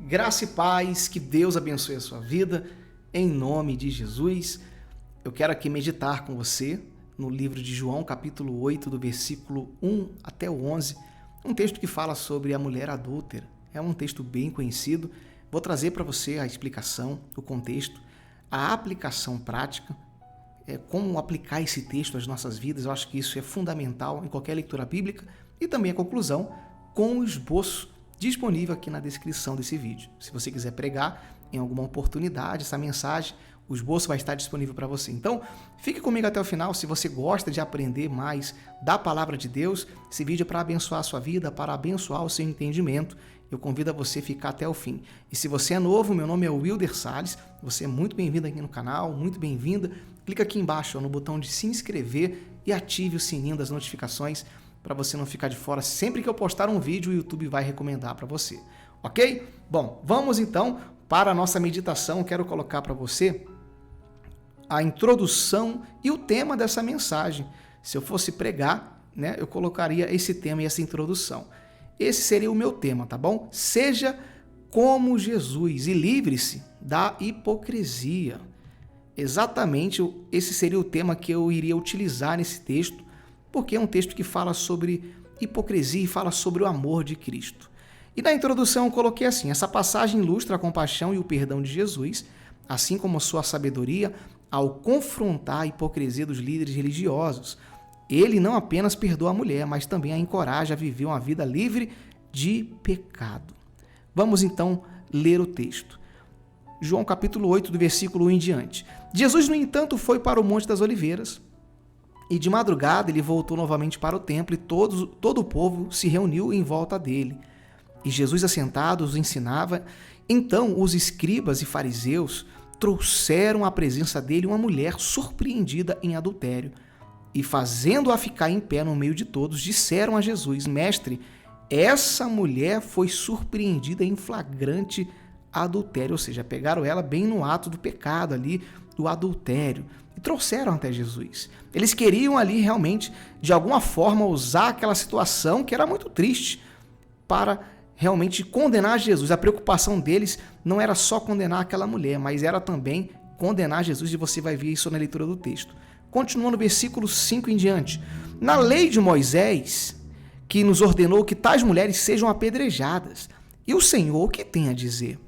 Graça e paz, que Deus abençoe a sua vida, em nome de Jesus. Eu quero aqui meditar com você no livro de João, capítulo 8, do versículo 1 até o 11, um texto que fala sobre a mulher adúltera. É um texto bem conhecido. Vou trazer para você a explicação, o contexto, a aplicação prática, como aplicar esse texto às nossas vidas. Eu acho que isso é fundamental em qualquer leitura bíblica, e também a conclusão com o esboço disponível aqui na descrição desse vídeo. Se você quiser pregar em alguma oportunidade essa mensagem, o esboço vai estar disponível para você. Então, fique comigo até o final. Se você gosta de aprender mais da palavra de Deus, esse vídeo é para abençoar a sua vida, para abençoar o seu entendimento. Eu convido a você a ficar até o fim. E se você é novo, meu nome é Wilder Salles, você é muito bem-vindo aqui no canal, muito bem-vinda. Clica aqui embaixo no botão de se inscrever e ative o sininho das notificações para você não ficar de fora. Sempre que eu postar um vídeo, o YouTube vai recomendar para você, ok? Bom, vamos então para a nossa meditação. Quero colocar para você a introdução e o tema dessa mensagem. Se eu fosse pregar, eu colocaria esse tema e essa introdução. Esse seria o meu tema, tá bom? Seja como Jesus e livre-se da hipocrisia. Exatamente, esse seria o tema que eu iria utilizar nesse texto, porque é um texto que fala sobre hipocrisia e fala sobre o amor de Cristo. E na introdução eu coloquei assim: essa passagem ilustra a compaixão e o perdão de Jesus, assim como sua sabedoria ao confrontar a hipocrisia dos líderes religiosos. Ele não apenas perdoa a mulher, mas também a encoraja a viver uma vida livre de pecado. Vamos então ler o texto. João capítulo 8, do versículo 1 em diante. Jesus, no entanto, foi para o Monte das Oliveiras, e de madrugada ele voltou novamente para o templo, e todo o povo se reuniu em volta dele. E Jesus, assentado, os ensinava. Então os escribas e fariseus trouxeram à presença dele uma mulher surpreendida em adultério. E fazendo-a ficar em pé no meio de todos, disseram a Jesus: Mestre, essa mulher foi surpreendida em flagrante adultério. Ou seja, pegaram ela bem no ato do pecado ali, do adultério, e trouxeram até Jesus. Eles queriam ali realmente, de alguma forma, usar aquela situação que era muito triste para realmente condenar Jesus. A preocupação deles não era só condenar aquela mulher, mas era também condenar Jesus, e você vai ver isso na leitura do texto. Continua no versículo 5 em diante. Na lei de Moisés, que nos ordenou que tais mulheres sejam apedrejadas. E o Senhor, o que tem a dizer?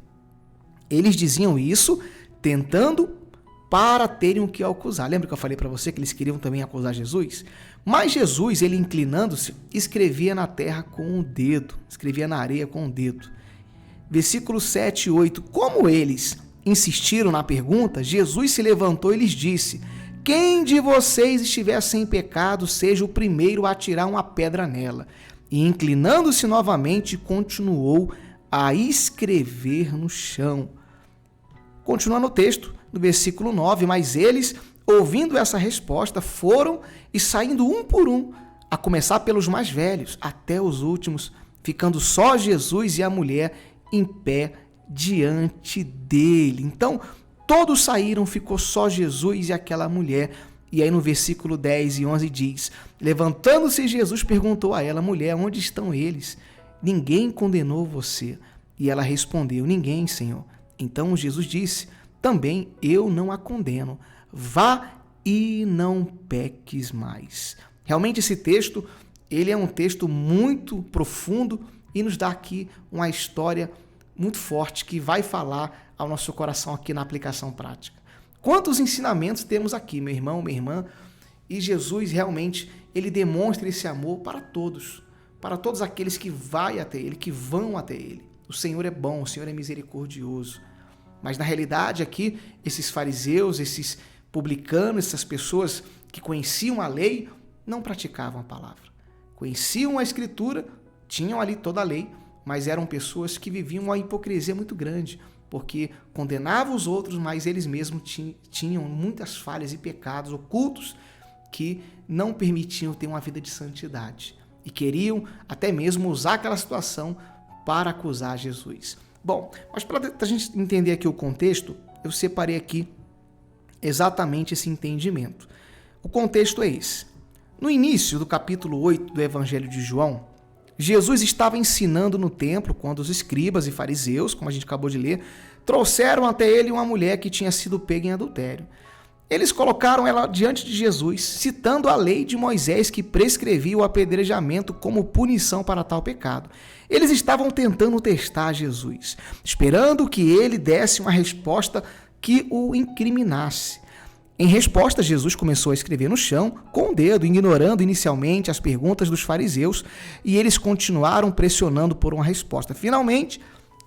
Eles diziam isso tentando para terem o que acusar. Lembra que eu falei para você que eles queriam também acusar Jesus? Mas Jesus, ele inclinando-se, escrevia na terra com o dedo, escrevia na areia com o dedo. Versículos 7 e 8. Como eles insistiram na pergunta, Jesus se levantou e lhes disse: Quem de vocês estiver sem pecado, seja o primeiro a atirar uma pedra nela. E inclinando-se novamente, continuou a escrever no chão. Continua no texto, no versículo 9, mas eles, ouvindo essa resposta, foram e saindo um por um, a começar pelos mais velhos, até os últimos, ficando só Jesus e a mulher em pé diante dele. Então, todos saíram, ficou só Jesus e aquela mulher. E aí no versículo 10 e 11 diz: Levantando-se Jesus perguntou a ela: Mulher, onde estão eles? Ninguém condenou você? E ela respondeu: Ninguém, Senhor. Então Jesus disse: Também eu não a condeno. Vá e não peques mais. Realmente esse texto, ele é um texto muito profundo e nos dá aqui uma história muito forte que vai falar ao nosso coração aqui na aplicação prática. Quantos ensinamentos temos aqui, meu irmão, minha irmã? E Jesus realmente, ele demonstra esse amor para todos aqueles que vai até ele, que vão até ele. O Senhor é bom, o Senhor é misericordioso. Mas na realidade aqui, esses fariseus, esses publicanos, essas pessoas que conheciam a lei, não praticavam a palavra. Conheciam a Escritura, tinham ali toda a lei, mas eram pessoas que viviam uma hipocrisia muito grande, porque condenavam os outros, mas eles mesmos tinham muitas falhas e pecados ocultos que não permitiam ter uma vida de santidade. E queriam até mesmo usar aquela situação para acusar Jesus. Bom, mas para a gente entender aqui o contexto, eu separei aqui exatamente esse entendimento. O contexto é esse. No início do capítulo 8 do Evangelho de João, Jesus estava ensinando no templo quando os escribas e fariseus, como a gente acabou de ler, trouxeram até ele uma mulher que tinha sido pega em adultério. Eles colocaram ela diante de Jesus, citando a lei de Moisés que prescrevia o apedrejamento como punição para tal pecado. Eles estavam tentando testar Jesus, esperando que ele desse uma resposta que o incriminasse. Em resposta, Jesus começou a escrever no chão com o dedo, ignorando inicialmente as perguntas dos fariseus, e eles continuaram pressionando por uma resposta. Finalmente,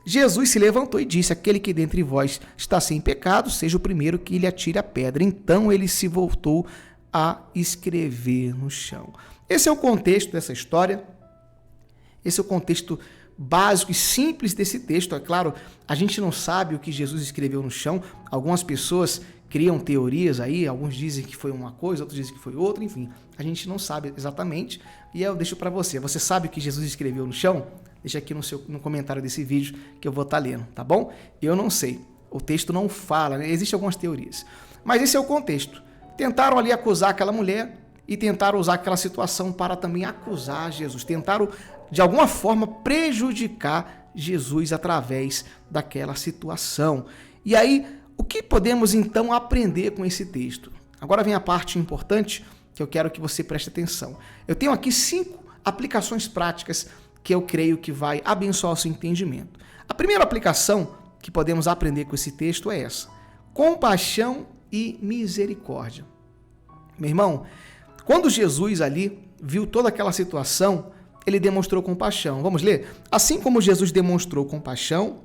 Jesus se levantou e disse: aquele que dentre vós está sem pecado, seja o primeiro que lhe atire a pedra. Então ele se voltou a escrever no chão. Esse é o contexto dessa história. Esse é o contexto básico e simples desse texto. É claro, a gente não sabe o que Jesus escreveu no chão. Algumas pessoas criam teorias aí, alguns dizem que foi uma coisa, outros dizem que foi outra, enfim, a gente não sabe exatamente, e eu deixo para você. Você sabe o que Jesus escreveu no chão? Deixa aqui no comentário desse vídeo que eu vou estar lendo, tá bom? Eu não sei, o texto não fala, né? Existem algumas teorias, mas esse é o contexto. Tentaram ali acusar aquela mulher e tentaram usar aquela situação para também acusar Jesus, tentaram de alguma forma prejudicar Jesus através daquela situação. E aí, o que podemos então aprender com esse texto? Agora vem a parte importante que eu quero que você preste atenção. Eu tenho aqui 5 aplicações práticas que eu creio que vai abençoar o seu entendimento. A primeira aplicação que podemos aprender com esse texto é essa: compaixão e misericórdia. Meu irmão, quando Jesus ali viu toda aquela situação, ele demonstrou compaixão. Vamos ler? Assim como Jesus demonstrou compaixão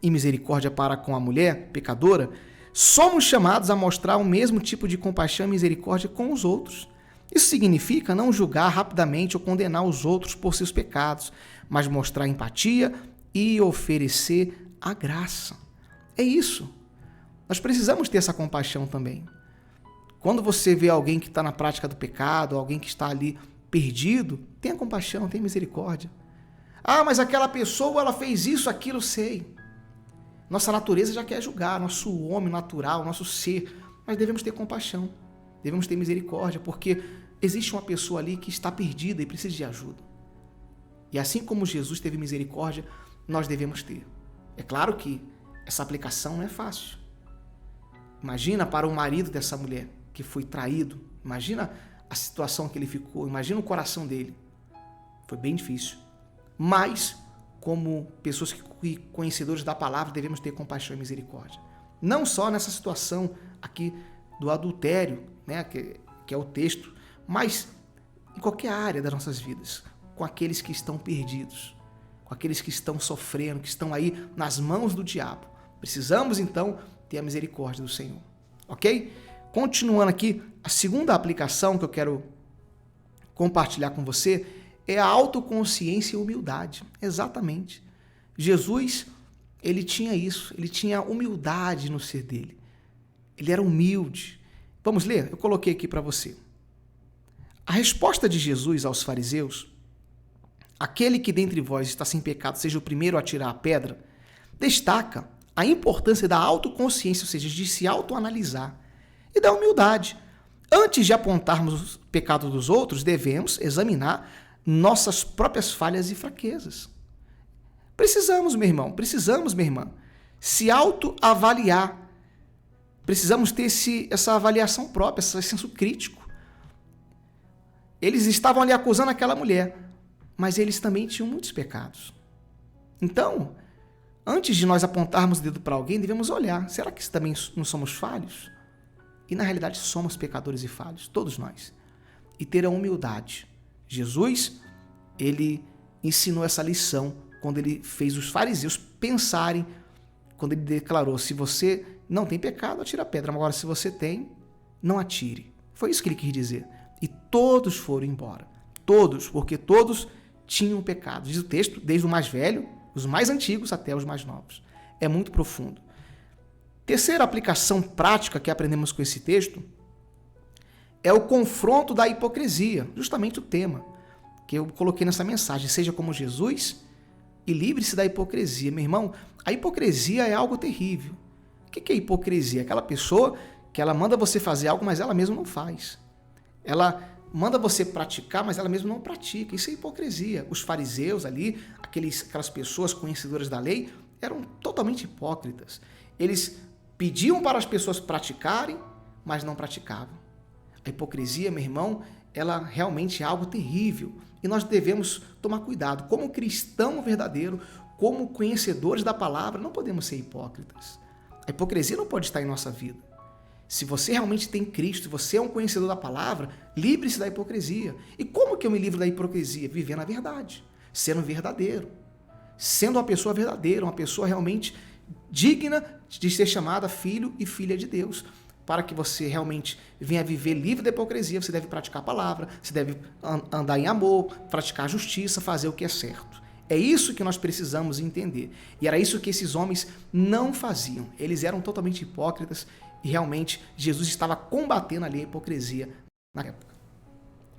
e misericórdia para com a mulher pecadora, somos chamados a mostrar o mesmo tipo de compaixão e misericórdia com os outros. Isso significa não julgar rapidamente ou condenar os outros por seus pecados, mas mostrar empatia e oferecer a graça. É isso. Nós precisamos ter essa compaixão também. Quando você vê alguém que está na prática do pecado, alguém que está ali perdido, tenha compaixão, tenha misericórdia. Ah, mas aquela pessoa, ela fez isso, aquilo, sei. Nossa natureza já quer julgar, nosso homem natural, nosso ser, mas devemos ter compaixão, devemos ter misericórdia, porque existe uma pessoa ali que está perdida e precisa de ajuda. E assim como Jesus teve misericórdia, nós devemos ter. É claro que essa aplicação não é fácil. Imagina para o marido dessa mulher que foi traído, imagina a situação que ele ficou, imagina o coração dele. Foi bem difícil. Mas, como pessoas que conhecedores da palavra, devemos ter compaixão e misericórdia. Não só nessa situação aqui do adultério, né, que é o texto, mas em qualquer área das nossas vidas, com aqueles que estão perdidos, com aqueles que estão sofrendo, que estão aí nas mãos do diabo. Precisamos, então, ter a misericórdia do Senhor. Ok? Continuando aqui, a segunda aplicação que eu quero compartilhar com você é a autoconsciência e humildade. Exatamente. Jesus, ele tinha isso, ele tinha humildade no ser dele. Ele era humilde. Vamos ler? Eu coloquei aqui para você. A resposta de Jesus aos fariseus, aquele que dentre vós está sem pecado seja o primeiro a tirar a pedra, destaca a importância da autoconsciência, ou seja, de se autoanalisar, e da humildade. Antes de apontarmos o pecado dos outros, devemos examinar nossas próprias falhas e fraquezas. Precisamos, meu irmão, precisamos, minha irmã, se autoavaliar. Precisamos ter essa avaliação própria, esse senso crítico. Eles estavam ali acusando aquela mulher, mas eles também tinham muitos pecados. Então, antes de nós apontarmos o dedo para alguém, devemos olhar, será que também não somos falhos? E na realidade somos pecadores e falhos, todos nós. E ter a humildade. Jesus, ele ensinou essa lição quando ele fez os fariseus pensarem, quando ele declarou, se você não tem pecado, atira a pedra, agora se você tem, não atire. Foi isso que ele quis dizer. E todos foram embora. Todos, porque todos tinham pecado. Diz o texto, desde o mais velho, os mais antigos até os mais novos. É muito profundo. Terceira aplicação prática que aprendemos com esse texto é o confronto da hipocrisia, justamente o tema que eu coloquei nessa mensagem. Seja como Jesus e livre-se da hipocrisia. Meu irmão, a hipocrisia é algo terrível. O que é hipocrisia? Aquela pessoa que ela manda você fazer algo, mas ela mesma não faz. Ela manda você praticar, mas ela mesma não pratica. Isso é hipocrisia. Os fariseus ali, aquelas pessoas conhecedoras da lei, eram totalmente hipócritas. Eles pediam para as pessoas praticarem, mas não praticavam. A hipocrisia, meu irmão, ela realmente é algo terrível. E nós devemos tomar cuidado. Como cristão verdadeiro, como conhecedores da palavra, não podemos ser hipócritas. A hipocrisia não pode estar em nossa vida. Se você realmente tem Cristo, se você é um conhecedor da palavra, livre-se da hipocrisia. E como que eu me livro da hipocrisia? Vivendo a verdade, sendo verdadeiro, sendo uma pessoa verdadeira, uma pessoa realmente digna de ser chamada filho e filha de Deus. Para que você realmente venha viver livre da hipocrisia, você deve praticar a palavra, você deve andar em amor, praticar a justiça, fazer o que é certo. É isso que nós precisamos entender. E era isso que esses homens não faziam. Eles eram totalmente hipócritas e realmente Jesus estava combatendo ali a hipocrisia na época.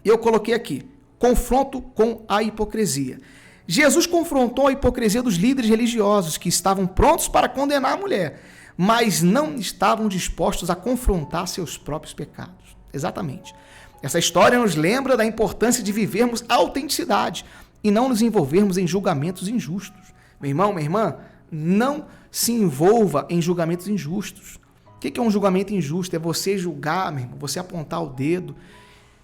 Eu coloquei aqui, confronto com a hipocrisia. Jesus confrontou a hipocrisia dos líderes religiosos que estavam prontos para condenar a mulher, mas não estavam dispostos a confrontar seus próprios pecados. Exatamente. Essa história nos lembra da importância de vivermos a autenticidade e não nos envolvermos em julgamentos injustos. Meu irmão, minha irmã, não se envolva em julgamentos injustos. O que é um julgamento injusto? É você julgar, meu irmão, você apontar o dedo.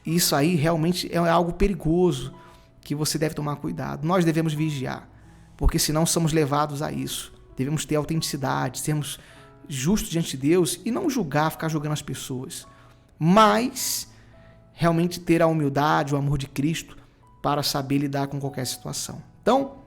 Isso aí realmente é algo perigoso que você deve tomar cuidado. Nós devemos vigiar, porque senão somos levados a isso. Devemos ter autenticidade, sermos justos diante de Deus e não julgar, ficar julgando as pessoas, mas realmente ter a humildade, o amor de Cristo para saber lidar com qualquer situação. Então,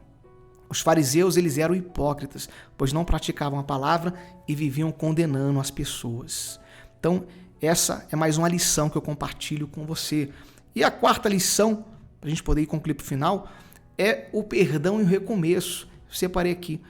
os fariseus, eles eram hipócritas, pois não praticavam a palavra e viviam condenando as pessoas. Então, essa é mais uma lição que eu compartilho com você. E a quarta lição, para a gente poder concluir para o final, é o perdão e o recomeço. Eu separei aqui.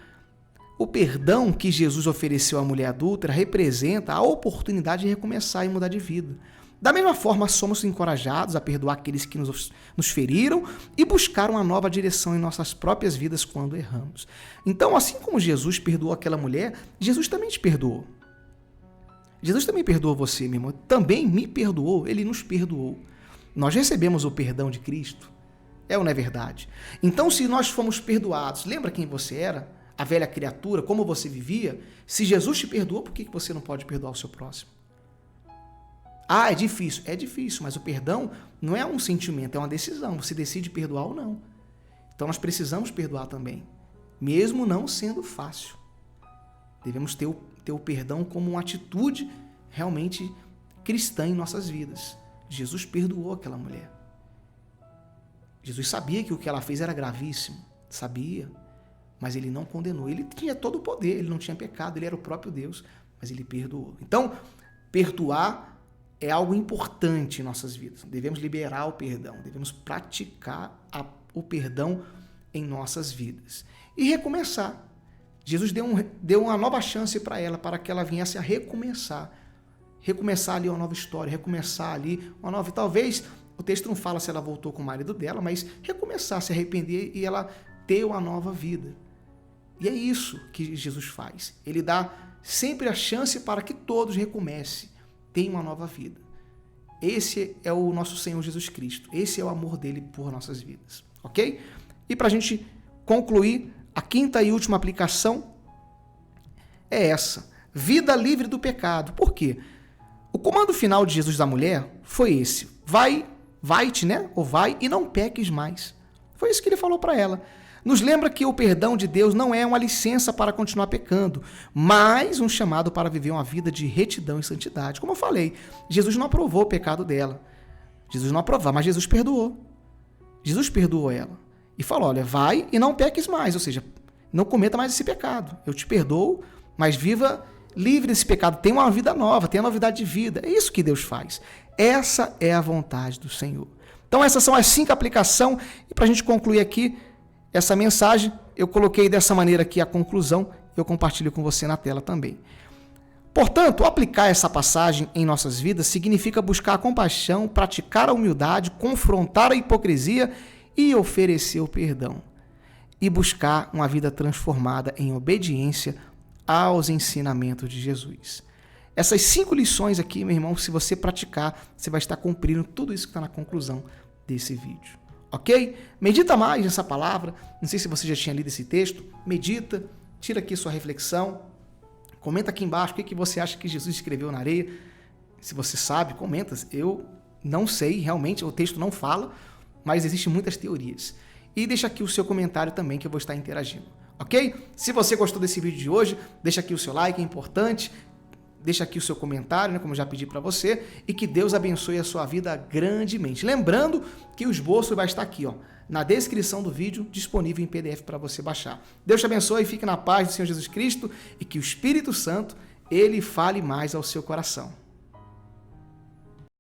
O perdão que Jesus ofereceu à mulher adúltera representa a oportunidade de recomeçar e mudar de vida. Da mesma forma, somos encorajados a perdoar aqueles que nos feriram e buscar uma nova direção em nossas próprias vidas quando erramos. Então, assim como Jesus perdoou aquela mulher, Jesus também te perdoou. Jesus também perdoou você, meu irmão. Também me perdoou, ele nos perdoou. Nós recebemos o perdão de Cristo. É ou não é verdade? Então, se nós fomos perdoados, lembra quem você era? A velha criatura, como você vivia? Se Jesus te perdoou, por que você não pode perdoar o seu próximo? Ah, é difícil. É difícil, mas o perdão não é um sentimento, é uma decisão. Você decide perdoar ou não. Então nós precisamos perdoar também, mesmo não sendo fácil. Devemos ter o perdão como uma atitude realmente cristã em nossas vidas. Jesus perdoou aquela mulher. Jesus sabia que o que ela fez era gravíssimo, sabia, mas ele não condenou. Ele tinha todo o poder, ele não tinha pecado, ele era o próprio Deus, mas ele perdoou. Então, perdoar é algo importante em nossas vidas. Devemos liberar o perdão, devemos praticar o perdão em nossas vidas. E recomeçar. Jesus deu uma nova chance para ela, para que ela viesse a recomeçar. Recomeçar ali uma nova história, recomeçar ali uma nova... Talvez, o texto não fala se ela voltou com o marido dela, mas recomeçar, se arrepender e ela ter uma nova vida. E é isso que Jesus faz. Ele dá sempre a chance para que todos recomecem, tenham uma nova vida. Esse é o nosso Senhor Jesus Cristo. Esse é o amor dele por nossas vidas. Ok? E para a gente concluir, a quinta e última aplicação é essa. Vida livre do pecado. Por quê? O comando final de Jesus da mulher foi esse. Vai-te, né? Ou vai e não peques mais. Foi isso que ele falou para ela. Nos lembra que o perdão de Deus não é uma licença para continuar pecando, mas um chamado para viver uma vida de retidão e santidade. Como eu falei, Jesus não aprovou o pecado dela. Jesus não aprovava, mas Jesus perdoou. Jesus perdoou ela. E falou, olha, vai e não peques mais, ou seja, não cometa mais esse pecado. Eu te perdoo, mas viva livre desse pecado. Tenha uma vida nova, tenha novidade de vida. É isso que Deus faz. Essa é a vontade do Senhor. Então essas são as 5 aplicações. E para a gente concluir aqui, essa mensagem, eu coloquei dessa maneira aqui a conclusão, eu compartilho com você na tela também. Portanto, aplicar essa passagem em nossas vidas significa buscar a compaixão, praticar a humildade, confrontar a hipocrisia e oferecer o perdão. E buscar uma vida transformada em obediência aos ensinamentos de Jesus. Essas 5 lições aqui, meu irmão, se você praticar, você vai estar cumprindo tudo isso que está na conclusão desse vídeo. Ok? Medita mais nessa palavra. Não sei se você já tinha lido esse texto. Medita, tira aqui sua reflexão. Comenta aqui embaixo o que você acha que Jesus escreveu na areia. Se você sabe, comenta. Eu não sei, realmente, o texto não fala, mas existem muitas teorias. E deixa aqui o seu comentário também, que eu vou estar interagindo. Ok? Se você gostou desse vídeo de hoje, deixa aqui o seu like, é importante. Deixa aqui o seu comentário, né, como eu já pedi para você, e que Deus abençoe a sua vida grandemente. Lembrando que o esboço vai estar aqui, ó, na descrição do vídeo, disponível em PDF para você baixar. Deus te abençoe, fique na paz do Senhor Jesus Cristo e que o Espírito Santo, ele fale mais ao seu coração.